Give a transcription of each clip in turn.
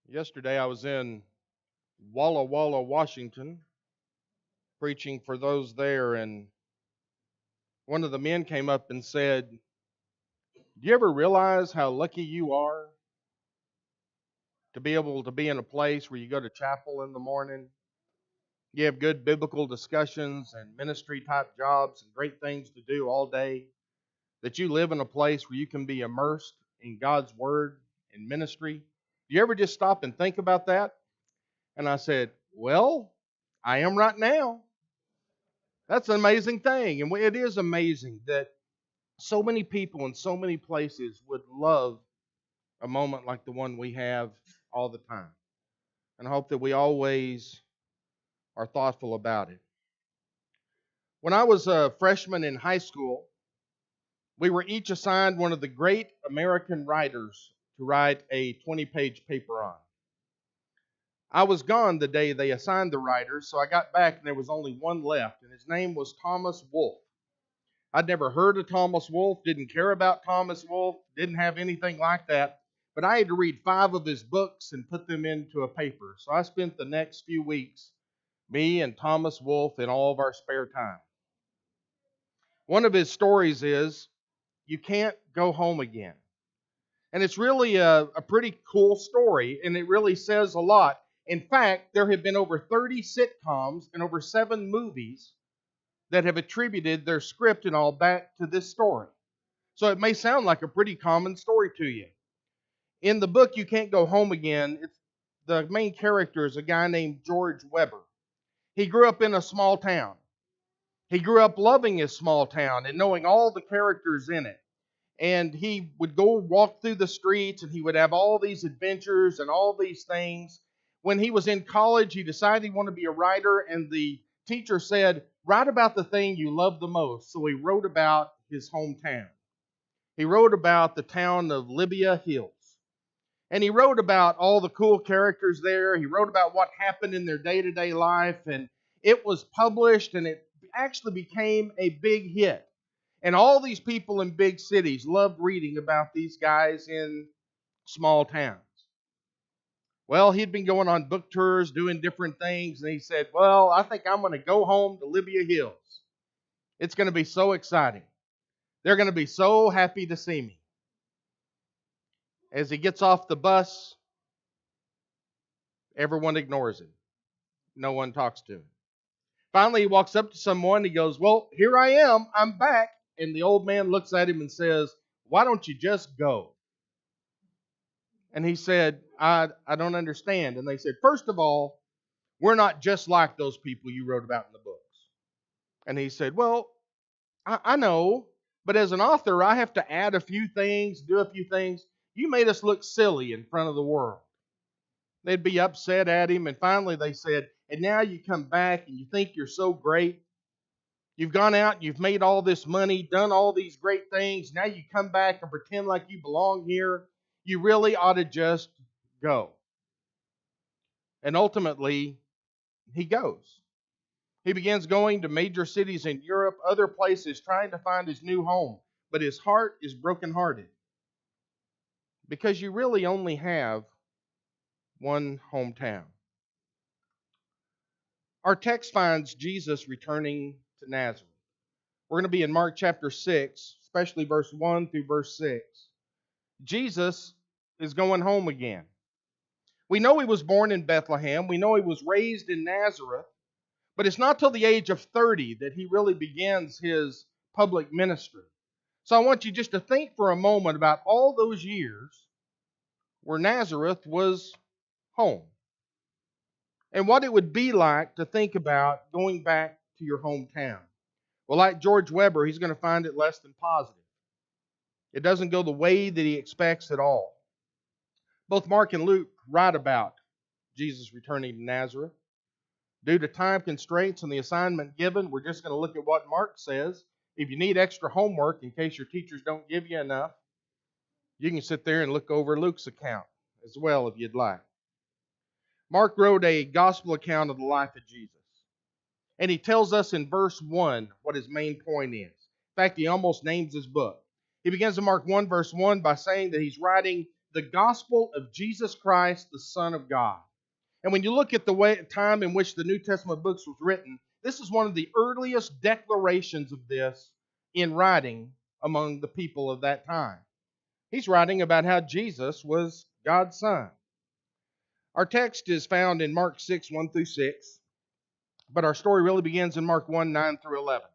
Yesterday I was in Walla Walla, Washington, preaching for those there, and one of the men came up and said, "Do you ever realize how lucky you are to be able to be in a place where you go to chapel in the morning? You have good biblical discussions and ministry type jobs and great things to do all day. That you live in a place where you can be immersed in God's Word and ministry. Do you ever just stop and think about that?" And I said, "Well, I am right now." That's an amazing thing. And it is amazing that so many people in so many places would love a moment like the one we have all the time. And I hope that we always are thoughtful about it. When I was a freshman in high school, we were each assigned one of the great American writers to write a 20-page paper on. I was gone the day they assigned the writer, so I got back and there was only one left, and his name was Thomas Wolfe. I'd never heard of Thomas Wolfe, didn't care about Thomas Wolfe, didn't have anything like that. But I had to read 5 of his books and put them into a paper. So I spent the next few weeks, me and Thomas Wolfe, in all of our spare time. One of his stories is, "You Can't Go Home Again." And it's really a pretty cool story, and it really says a lot. In fact, there have been over 30 sitcoms and over 7 movies that have attributed their script and all back to this story. So it may sound like a pretty common story to you. In the book, You Can't Go Home Again, the main character is a guy named George Weber. He grew up in a small town. He grew up loving his small town and knowing all the characters in it. And he would go walk through the streets and he would have all these adventures and all these things. When he was in college, he decided he wanted to be a writer, and the teacher said, "Write about the thing you love the most." So he wrote about his hometown. He wrote about the town of Libya Hills. And he wrote about all the cool characters there. He wrote about what happened in their day-to-day life. And it was published, and it actually became a big hit. And all these people in big cities loved reading about these guys in small towns. Well, he'd been going on book tours, doing different things, and he said, "Well, I think I'm going to go home to Libya Hills. It's going to be so exciting. They're going to be so happy to see me." As he gets off the bus, everyone ignores him. No one talks to him. Finally, he walks up to someone. He goes, "Well, here I am. I'm back." And the old man looks at him and says, "Why don't you just go?" And he said, I don't understand. And they said, "First of all, we're not just like those people you wrote about in the books." And he said, "Well, I know, but as an author, I have to add a few things, do a few things. You made us look silly in front of the world." They'd be upset at him, and finally they said, "And now you come back and you think you're so great. You've gone out and you've made all this money, done all these great things. Now you come back and pretend like you belong here. You really ought to just go." And ultimately, he goes. He begins going to major cities in Europe, other places, trying to find his new home. But his heart is brokenhearted because you really only have one hometown. Our text finds Jesus returning to Nazareth. We're going to be in Mark chapter 6, especially verse 1 through verse 6. Jesus is going home again. We know he was born in Bethlehem. We know he was raised in Nazareth. But it's not till the age of 30 that he really begins his public ministry. So I want you just to think for a moment about all those years where Nazareth was home, and what it would be like to think about going back to your hometown. Well, like George Weber, he's going to find it less than positive. It doesn't go the way that he expects at all. Both Mark and Luke write about Jesus returning to Nazareth. Due to time constraints and the assignment given, we're just going to look at what Mark says. If you need extra homework in case your teachers don't give you enough, you can sit there and look over Luke's account as well if you'd like. Mark wrote a gospel account of the life of Jesus. And he tells us in verse 1 what his main point is. In fact, he almost names his book. He begins in Mark 1 verse 1 by saying that he's writing the gospel of Jesus Christ, the Son of God. And when you look at the time in which the New Testament books was written, this is one of the earliest declarations of this in writing among the people of that time. He's writing about how Jesus was God's Son. Our text is found in Mark 6, 1 through 6, but our story really begins in Mark 1, 9 through 11.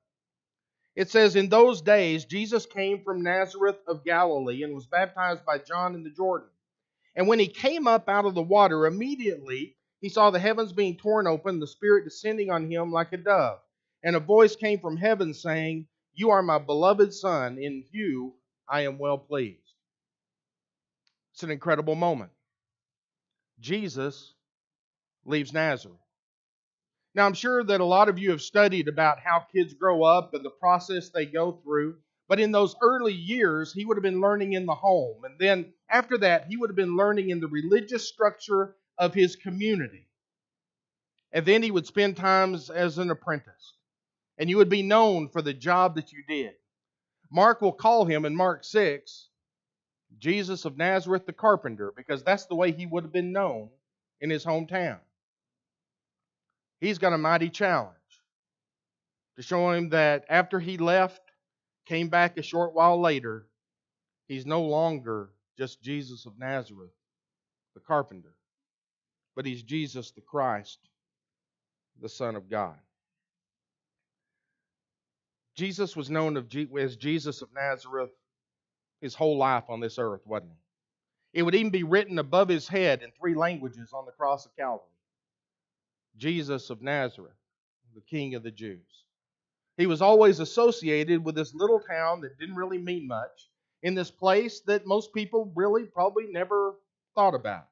It says, "In those days, Jesus came from Nazareth of Galilee and was baptized by John in the Jordan. And when he came up out of the water, immediately he saw the heavens being torn open, the Spirit descending on him like a dove. And a voice came from heaven saying, 'You are my beloved Son, in you I am well pleased.'" It's an incredible moment. Jesus leaves Nazareth. Now, I'm sure that a lot of you have studied about how kids grow up and the process they go through. But in those early years, he would have been learning in the home. And then after that, he would have been learning in the religious structure of his community. And then he would spend times as an apprentice. And you would be known for the job that you did. Mark will call him in Mark 6, Jesus of Nazareth the carpenter, because that's the way he would have been known in his hometown. He's got a mighty challenge to show him that after he left, came back a short while later, he's no longer just Jesus of Nazareth, the carpenter, but he's Jesus the Christ, the Son of God. Jesus was known as Jesus of Nazareth his whole life on this earth, wasn't he? It would even be written above his head in 3 languages on the cross of Calvary. Jesus of Nazareth, the King of the Jews. He was always associated with this little town that didn't really mean much, in this place that most people really probably never thought about.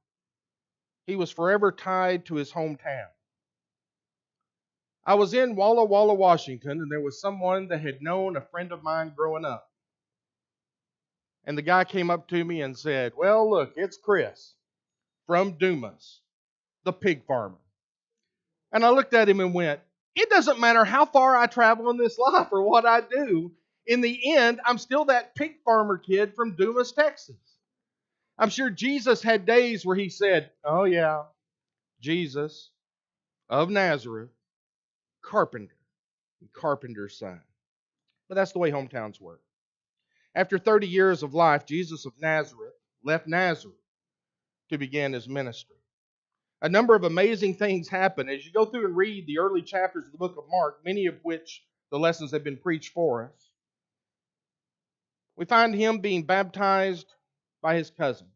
He was forever tied to his hometown. I was in Walla Walla, Washington, and there was someone that had known a friend of mine growing up. And the guy came up to me and said, "Well, look, it's Chris from Dumas, the pig farmer." And I looked at him and went, "It doesn't matter how far I travel in this life or what I do. In the end, I'm still that pig farmer kid from Dumas, Texas." I'm sure Jesus had days where he said, "Oh yeah, Jesus of Nazareth, carpenter, and carpenter's son." But that's the way hometowns work. After 30 years of life, Jesus of Nazareth left Nazareth to begin his ministry. A number of amazing things happen as you go through and read the early chapters of the book of Mark, many of which the lessons have been preached for us. We find him being baptized by his cousin,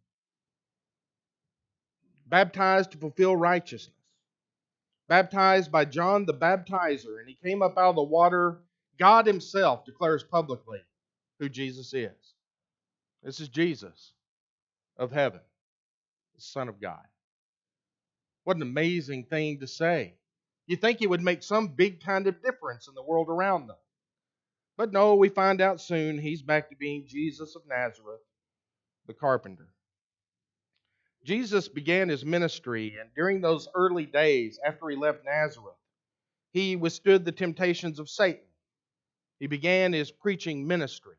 baptized to fulfill righteousness, baptized by John the Baptizer, and he came up out of the water. God himself declares publicly who Jesus is. This is Jesus of heaven, the Son of God. What an amazing thing to say. You think it would make some big kind of difference in the world around them. But no, we find out soon he's back to being Jesus of Nazareth, the carpenter. Jesus began his ministry, and during those early days after he left Nazareth, he withstood the temptations of Satan. He began his preaching ministry.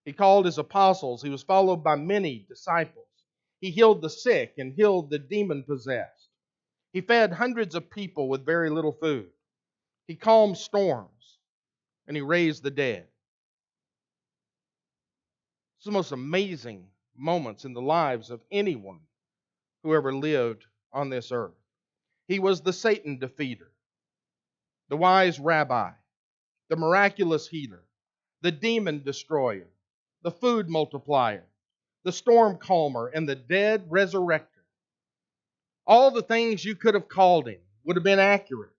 He called his apostles. He was followed by many disciples. He healed the sick and healed the demon-possessed. He fed hundreds of people with very little food. He calmed storms, and he raised the dead. It's the most amazing moments in the lives of anyone who ever lived on this earth. He was the Satan defeater, the wise rabbi, the miraculous healer, the demon destroyer, the food multiplier, the storm calmer, and the dead resurrector. All the things you could have called him would have been accurate.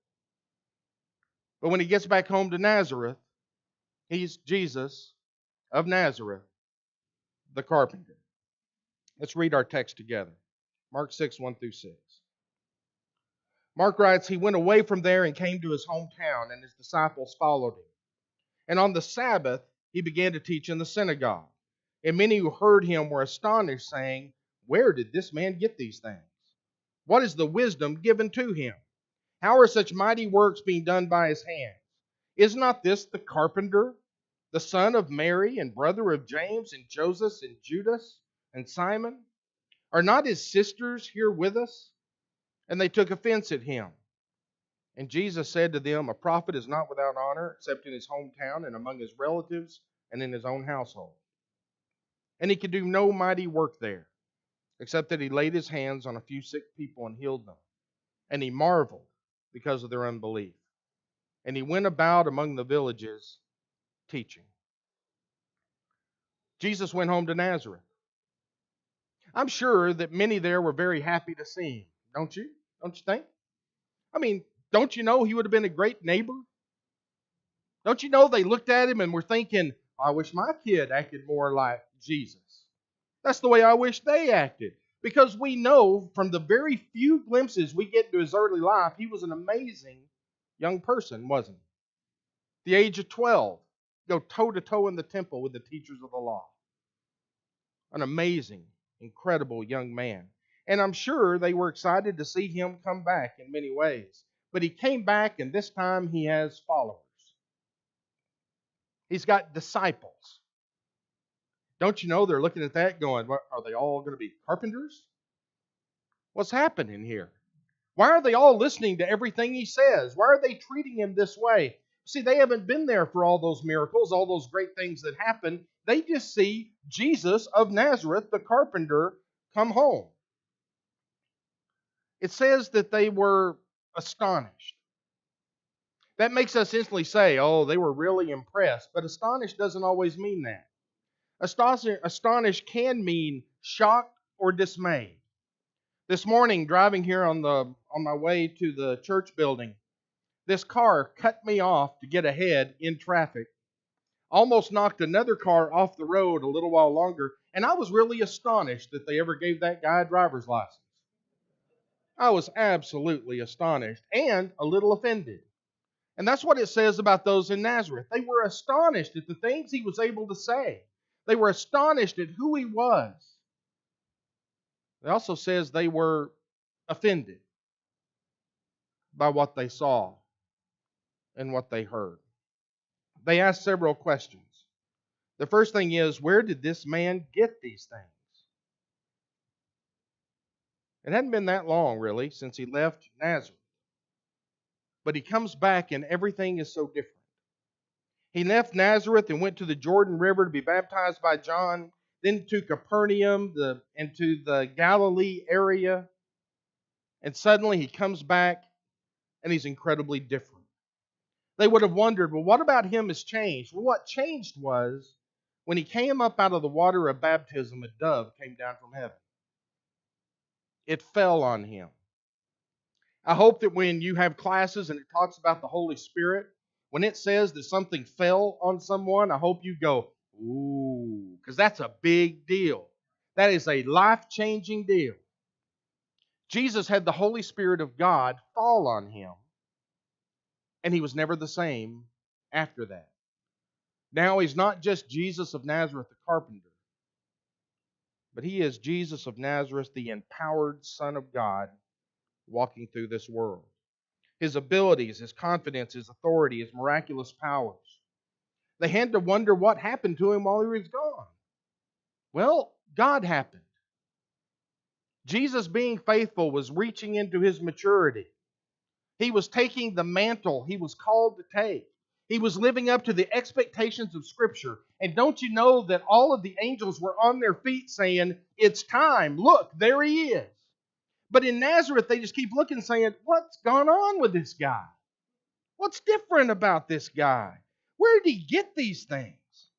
But when he gets back home to Nazareth, he's Jesus of Nazareth, the carpenter. Let's read our text together. Mark 6, 1 through 6. Mark writes, "He went away from there and came to his hometown, and his disciples followed him. And on the Sabbath, he began to teach in the synagogue. And many who heard him were astonished, saying, 'Where did this man get these things? What is the wisdom given to him? How are such mighty works being done by his hands? Is not this the carpenter, the son of Mary and brother of James and Joseph and Judas and Simon? Are not his sisters here with us?" And they took offense at him. And Jesus said to them, "A prophet is not without honor except in his hometown and among his relatives and in his own household." And he could do no mighty work there, except that he laid his hands on a few sick people and healed them. And he marveled because of their unbelief. And he went about among the villages teaching. Jesus went home to Nazareth. I'm sure that many there were very happy to see him. Don't you? Don't you think? I mean, don't you know he would have been a great neighbor? Don't you know they looked at him and were thinking, "I wish my kid acted more like Jesus. That's the way I wish they acted." Because we know from the very few glimpses we get into his early life, he was an amazing young person, wasn't he? At the age of 12, go toe-to-toe in the temple with the teachers of the law. An amazing, incredible young man. And I'm sure they were excited to see him come back in many ways. But he came back, and this time he has followers. He's got disciples. Don't you know they're looking at that going, "Are they all going to be carpenters? What's happening here? Why are they all listening to everything he says? Why are they treating him this way?" See, they haven't been there for all those miracles, all those great things that happen. They just see Jesus of Nazareth, the carpenter, come home. It says that they were astonished. That makes us instantly say, "Oh, they were really impressed." But astonished doesn't always mean that. Astonished can mean shocked or dismayed. This morning, driving here on my way to the church building, this car cut me off to get ahead in traffic, almost knocked another car off the road a little while longer, and I was really astonished that they ever gave that guy a driver's license. I was absolutely astonished and a little offended. And that's what it says about those in Nazareth. They were astonished at the things he was able to say. They were astonished at who he was. It also says they were offended by what they saw and what they heard. They asked several questions. The first thing is, where did this man get these things? It hadn't been that long, really, since he left Nazareth. But he comes back and everything is so different. He left Nazareth and went to the Jordan River to be baptized by John, then to Capernaum, into the Galilee area. And suddenly he comes back and he's incredibly different. They would have wondered, well, what about him has changed? Well, what changed was when he came up out of the water of baptism, a dove came down from heaven. It fell on him. I hope that when you have classes and it talks about the Holy Spirit, when it says that something fell on someone, I hope you go, "Ooh," because that's a big deal. That is a life-changing deal. Jesus had the Holy Spirit of God fall on him, and he was never the same after that. Now he's not just Jesus of Nazareth, the carpenter, but he is Jesus of Nazareth, the empowered Son of God, walking through this world. His abilities, his confidence, his authority, his miraculous powers. They had to wonder what happened to him while he was gone. Well, God happened. Jesus, being faithful, was reaching into his maturity. He was taking the mantle he was called to take. He was living up to the expectations of Scripture. And don't you know that all of the angels were on their feet saying, "It's time. Look, there he is." But in Nazareth, they just keep looking and saying, "What's gone on with this guy? What's different about this guy? Where did he get these things?"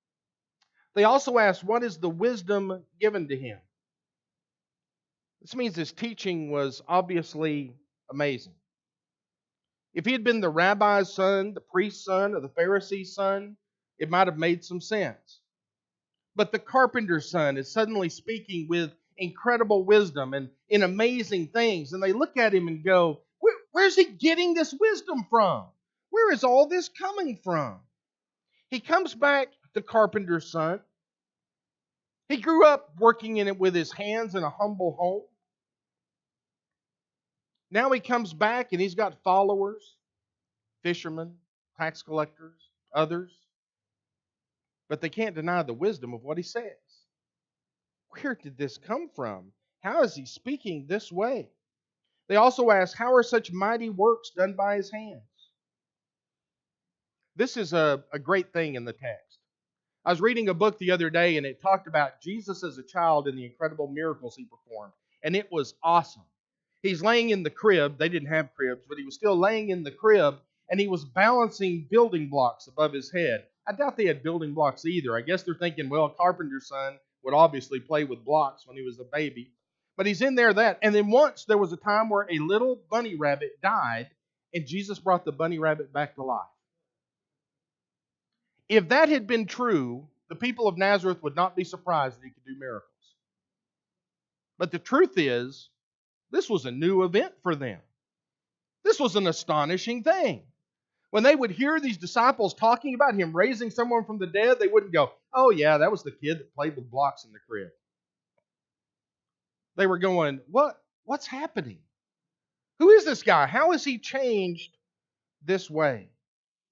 They also asked, what is the wisdom given to him? This means his teaching was obviously amazing. If he had been the rabbi's son, the priest's son, or the Pharisee's son, it might have made some sense. But the carpenter's son is suddenly speaking with incredible wisdom and in amazing things. And they look at him and go, where's he getting this wisdom from? Where is all this coming from? He comes back, the carpenter's son. He grew up working in it with his hands in a humble home. Now he comes back and he's got followers, fishermen, tax collectors, others. But they can't deny the wisdom of what he says. Where did this come from? How is he speaking this way? They also ask, how are such mighty works done by his hands? This is a great thing in the text. I was reading a book the other day, and it talked about Jesus as a child and the incredible miracles he performed. And it was awesome. He's laying in the crib. They didn't have cribs, but he was still laying in the crib, and he was balancing building blocks above his head. I doubt they had building blocks either. I guess they're thinking, well, a carpenter's son would obviously play with blocks when he was a baby. But he's in there that. And then once there was a time where a little bunny rabbit died, and Jesus brought the bunny rabbit back to life. If that had been true, the people of Nazareth would not be surprised that he could do miracles. But the truth is, this was a new event for them. This was an astonishing thing. When they would hear these disciples talking about him raising someone from the dead, they wouldn't go, oh yeah, that was the kid that played with blocks in the crib. They were going, what's happening? Who is this guy? How has he changed this way?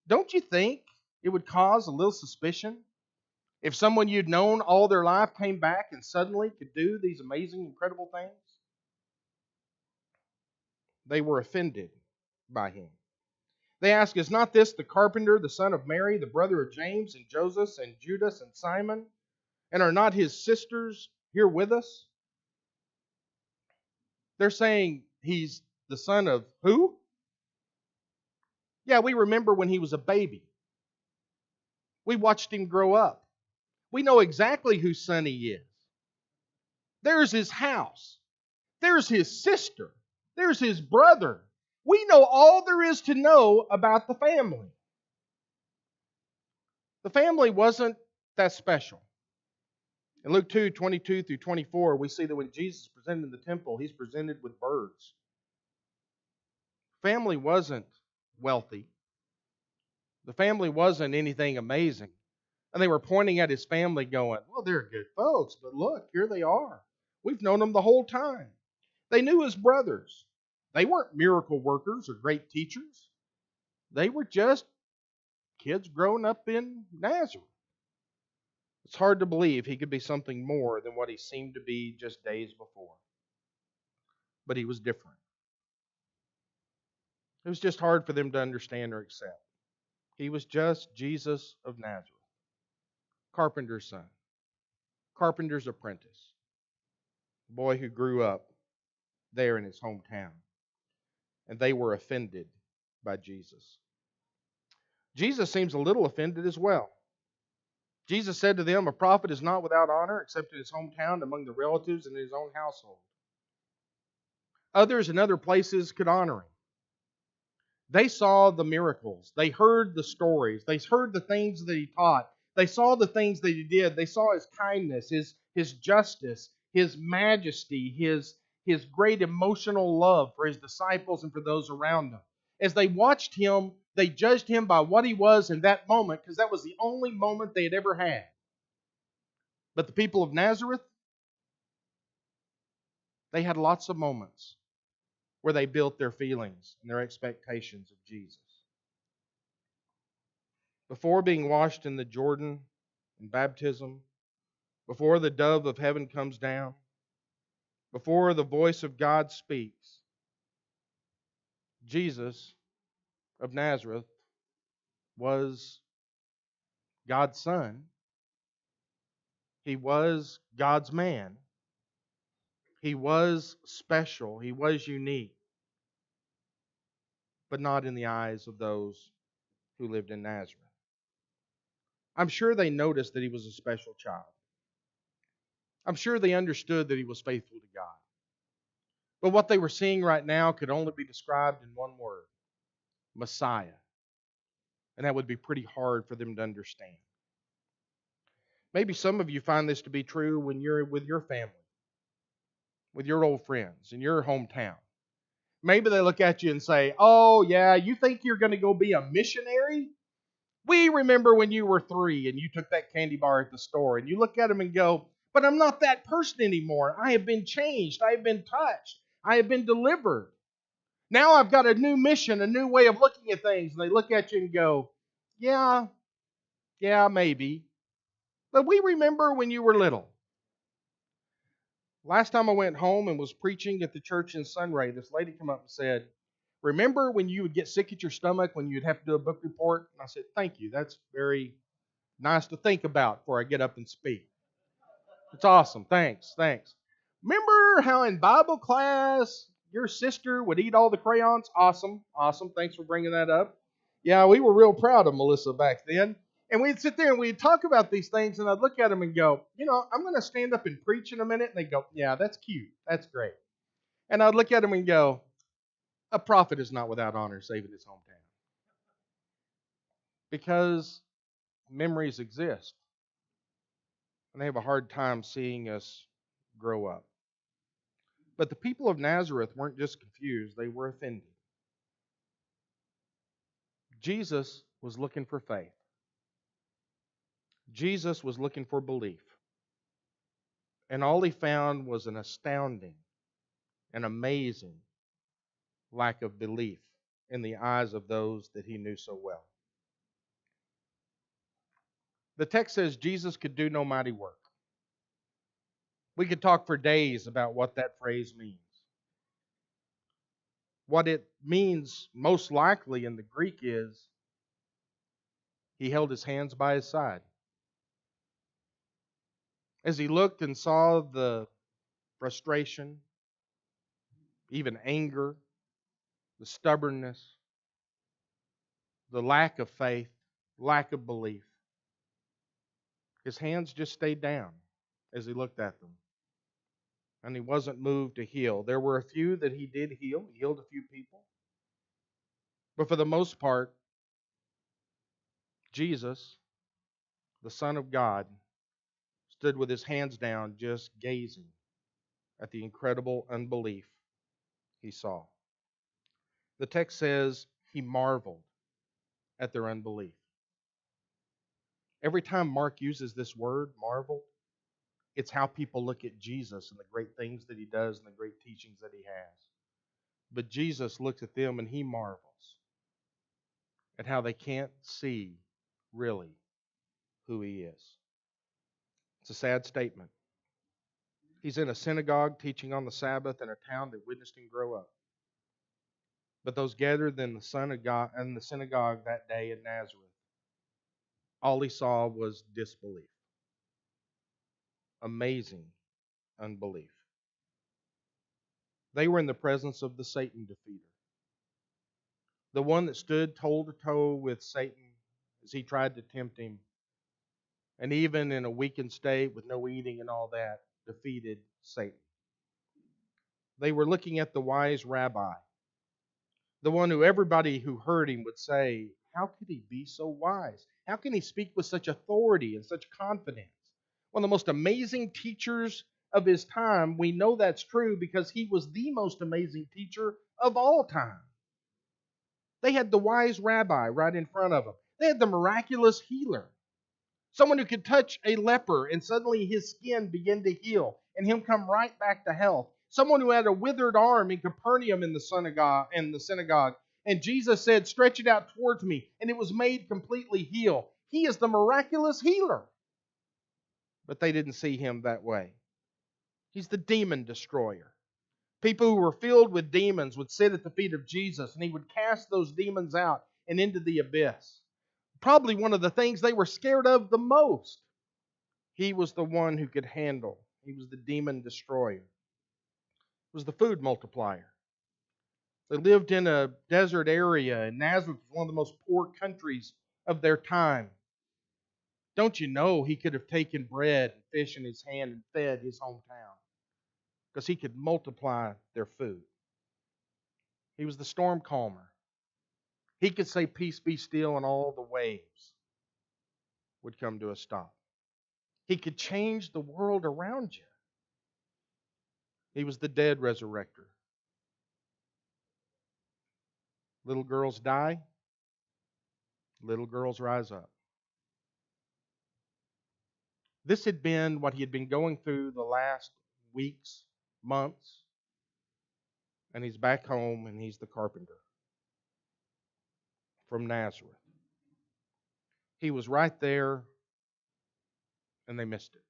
Don't you think it would cause a little suspicion if someone you'd known all their life came back and suddenly could do these amazing, incredible things? They were offended by him. They ask, is not this the carpenter, the son of Mary, the brother of James and Joseph and Judas and Simon? And are not his sisters here with us? They're saying he's the son of who? Yeah, we remember when he was a baby. We watched him grow up. We know exactly whose son he is. There's his house. There's his sister. There's his brother. We know all there is to know about the family. The family wasn't that special. In Luke 2:22 through 24, we see that when Jesus is presented in the temple, he's presented with birds. Family wasn't wealthy. The family wasn't anything amazing. And they were pointing at his family going, well, they're good folks, but look, here they are. We've known them the whole time. They knew his brothers. They weren't miracle workers or great teachers. They were just kids growing up in Nazareth. It's hard to believe he could be something more than what he seemed to be just days before. But he was different. It was just hard for them to understand or accept. He was just Jesus of Nazareth, carpenter's son, carpenter's apprentice, a boy who grew up there in his hometown. And they were offended by Jesus. Jesus seems a little offended as well. Jesus said to them, a prophet is not without honor except in his hometown, among the relatives, and in his own household. Others in other places could honor him. They saw the miracles. They heard the stories. They heard the things that he taught. They saw the things that he did. They saw his kindness, his justice, his majesty, his great emotional love for his disciples and for those around him. As they watched him, they judged him by what he was in that moment, because that was the only moment they had ever had. But the people of Nazareth, they had lots of moments where they built their feelings and their expectations of Jesus. Before being washed in the Jordan in baptism, before the dove of heaven comes down, before the voice of God speaks, Jesus of Nazareth was God's son. He was God's man. He was special. He was unique. But not in the eyes of those who lived in Nazareth. I'm sure they noticed that he was a special child. I'm sure they understood that he was faithful to God. But what they were seeing right now could only be described in one word: Messiah. And that would be pretty hard for them to understand. Maybe some of you find this to be true when you're with your family, with your old friends, in your hometown. Maybe they look at you and say, oh yeah, you think you're going to go be a missionary? We remember when you were 3 and you took that candy bar at the store. And you look at them and go, but I'm not that person anymore. I have been changed. I have been touched. I have been delivered. Now I've got a new mission, a new way of looking at things. And they look at you and go, yeah, maybe. But we remember when you were little. Last time I went home and was preaching at the church in Sunray, this lady came up and said, remember when you would get sick at your stomach when you'd have to do a book report? And I said, thank you. That's very nice to think about before I get up and speak. It's awesome. Thanks. Remember how in Bible class your sister would eat all the crayons? Awesome. Thanks for bringing that up. Yeah, we were real proud of Melissa back then. And we'd sit there and we'd talk about these things, and I'd look at them and go, I'm going to stand up and preach in a minute. And they'd go, yeah, that's cute. That's great. And I'd look at them and go, a prophet is not without honor saving his hometown. Because memories exist. And they have a hard time seeing us grow up. But the people of Nazareth weren't just confused, they were offended. Jesus was looking for faith. Jesus was looking for belief. And all he found was an astounding and amazing lack of belief in the eyes of those that he knew so well. The text says Jesus could do no mighty work. We could talk for days about what that phrase means. What it means most likely in the Greek is he held his hands by his side. As he looked and saw the frustration, even anger, the stubbornness, the lack of faith, lack of belief, his hands just stayed down as he looked at them. And he wasn't moved to heal. There were a few that he did heal. He healed a few people. But for the most part, Jesus, the Son of God, stood with his hands down, just gazing at the incredible unbelief he saw. The text says he marveled at their unbelief. Every time Mark uses this word, marvel, it's how people look at Jesus and the great things that he does and the great teachings that he has. But Jesus looks at them and he marvels at how they can't see really who he is. It's a sad statement. He's in a synagogue teaching on the Sabbath in a town that witnessed him grow up. But those gathered in the synagogue that day in Nazareth, all he saw was disbelief. Amazing unbelief. They were in the presence of the Satan defeater. The one that stood toe to toe with Satan as he tried to tempt him, and even in a weakened state with no eating and all that, defeated Satan. They were looking at the wise rabbi, the one who everybody who heard him would say, how could he be so wise? How can he speak with such authority and such confidence? One of the most amazing teachers of his time. We know that's true because he was the most amazing teacher of all time. They had the wise rabbi right in front of them. They had the miraculous healer. Someone who could touch a leper and suddenly his skin begin to heal and him come right back to health. Someone who had a withered arm in Capernaum in the synagogue. And Jesus said, stretch it out towards me. And it was made completely healed. He is the miraculous healer. But they didn't see him that way. He's the demon destroyer. People who were filled with demons would sit at the feet of Jesus and he would cast those demons out and into the abyss. Probably one of the things they were scared of the most. He was the one who could handle. He was the demon destroyer. He was the food multiplier. They lived in a desert area, and Nazareth was one of the most poor countries of their time. Don't you know he could have taken bread and fish in his hand and fed his hometown? Because he could multiply their food. He was the storm calmer. He could say, peace be still, and all the waves would come to a stop. He could change the world around you. He was the dead resurrector. Little girls die. Little girls rise up. This had been what he had been going through the last weeks, months. And he's back home and he's the carpenter from Nazareth. He was right there and they missed it.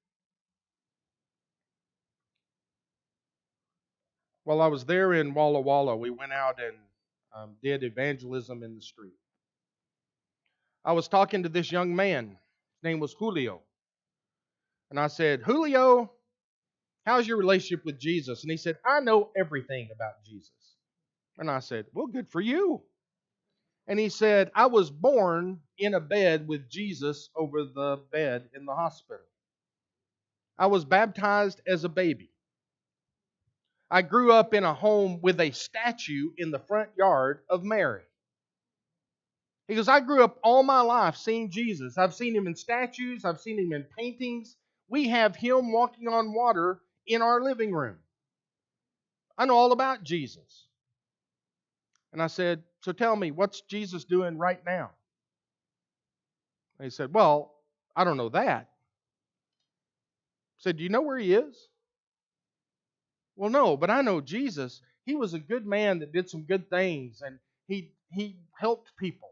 While I was there in Walla Walla, we went out and did evangelism in the street. I was talking to this young man. His name was Julio. And I said, Julio, how's your relationship with Jesus? And he said, I know everything about Jesus. And I said, well, good for you. And he said, I was born in a bed with Jesus over the bed in the hospital. I was baptized as a baby. I grew up in a home with a statue in the front yard of Mary. He goes, I grew up all my life seeing Jesus. I've seen him in statues. I've seen him in paintings. We have him walking on water in our living room. I know all about Jesus. And I said, so tell me, what's Jesus doing right now? And he said, well, I don't know that. I said, do you know where he is? Well, no, but I know Jesus. He was a good man that did some good things, and he helped people.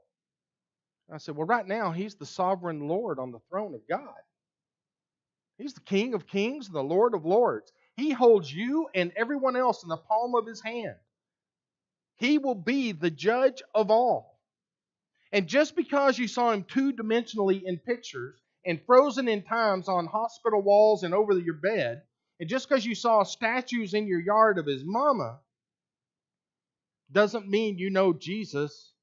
And I said, well, right now, he's the sovereign Lord on the throne of God. He's the King of kings and the Lord of lords. He holds you and everyone else in the palm of his hand. He will be the judge of all. And just because you saw him two-dimensionally in pictures and frozen in times on hospital walls and over your bed, and just because you saw statues in your yard of his mama, doesn't mean you know Jesus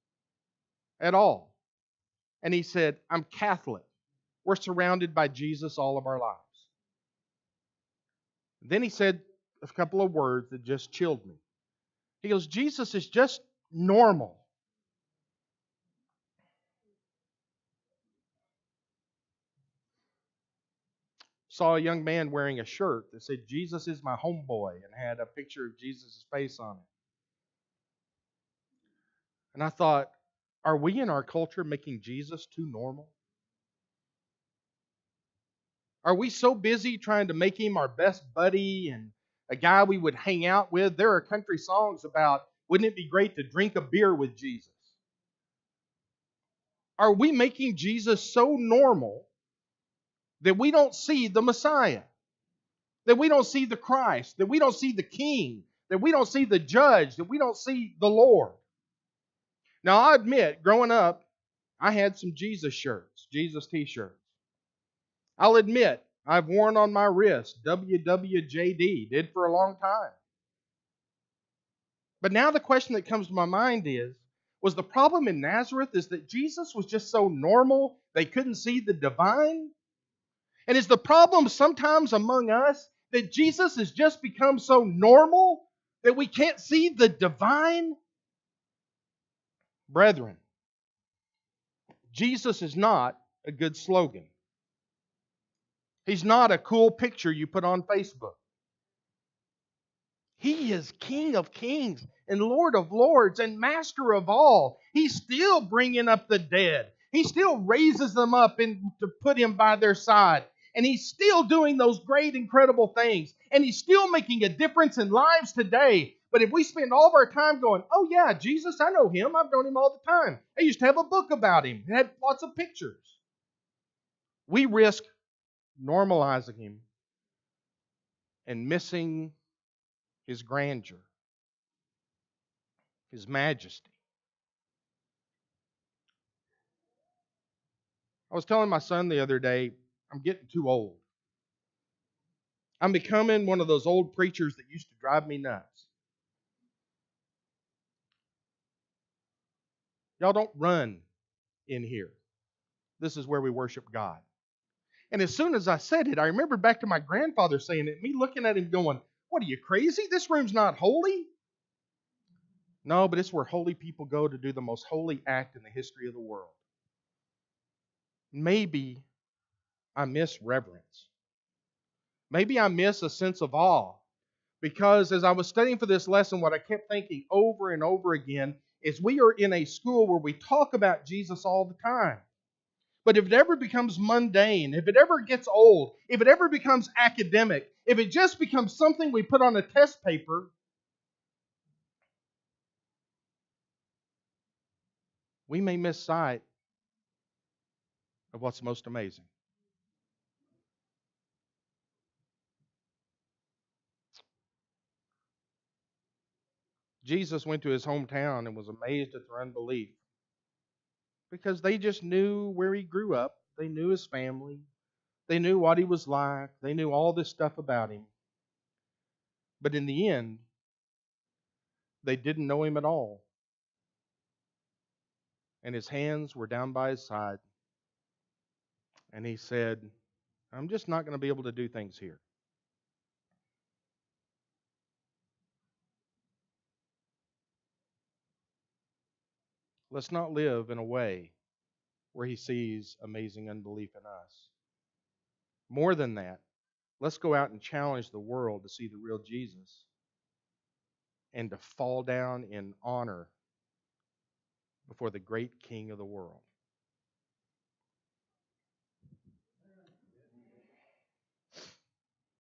at all. And he said, I'm Catholic. We're surrounded by Jesus all of our lives. Then he said a couple of words that just chilled me. He goes, Jesus is just normal. Saw a young man wearing a shirt that said, Jesus is my homeboy, and had a picture of Jesus' face on it. And I thought, are we in our culture making Jesus too normal? Are we so busy trying to make him our best buddy and a guy we would hang out with? There are country songs about, wouldn't it be great to drink a beer with Jesus? Are we making Jesus so normal that we don't see the Messiah? That we don't see the Christ? That we don't see the King? That we don't see the Judge? That we don't see the Lord? Now, I admit, growing up, I had some Jesus shirts, Jesus t-shirts. I'll admit, I've worn on my wrist WWJD, did for a long time. But now the question that comes to my mind is, was the problem in Nazareth is that Jesus was just so normal they couldn't see the divine? And is the problem sometimes among us that Jesus has just become so normal that we can't see the divine? Brethren, Jesus is not a good slogan. He's not a cool picture you put on Facebook. He is King of kings and Lord of lords and Master of all. He's still bringing up the dead. He still raises them up to put him by their side. And he's still doing those great, incredible things. And he's still making a difference in lives today. But if we spend all of our time going, oh yeah, Jesus, I know him. I've known him all the time. I used to have a book about him. It had lots of pictures. We risk normalizing him and missing his grandeur, his majesty. I was telling my son the other day, I'm getting too old. I'm becoming one of those old preachers that used to drive me nuts. Y'all don't run in here. This is where we worship God. And as soon as I said it, I remembered back to my grandfather saying it, me looking at him going, what are you, crazy? This room's not holy. No, but it's where holy people go to do the most holy act in the history of the world. Maybe I miss reverence. Maybe I miss a sense of awe. Because as I was studying for this lesson, what I kept thinking over and over again is we are in a school where we talk about Jesus all the time. But if it ever becomes mundane, if it ever gets old, if it ever becomes academic, if it just becomes something we put on a test paper, we may miss sight of what's most amazing. Jesus went to his hometown and was amazed at their unbelief because they just knew where he grew up. They knew his family. They knew what he was like. They knew all this stuff about him. But in the end, they didn't know him at all. And his hands were down by his side. And he said, I'm just not going to be able to do things here. Let's not live in a way where he sees amazing unbelief in us. More than that, let's go out and challenge the world to see the real Jesus and to fall down in honor before the great King of the world.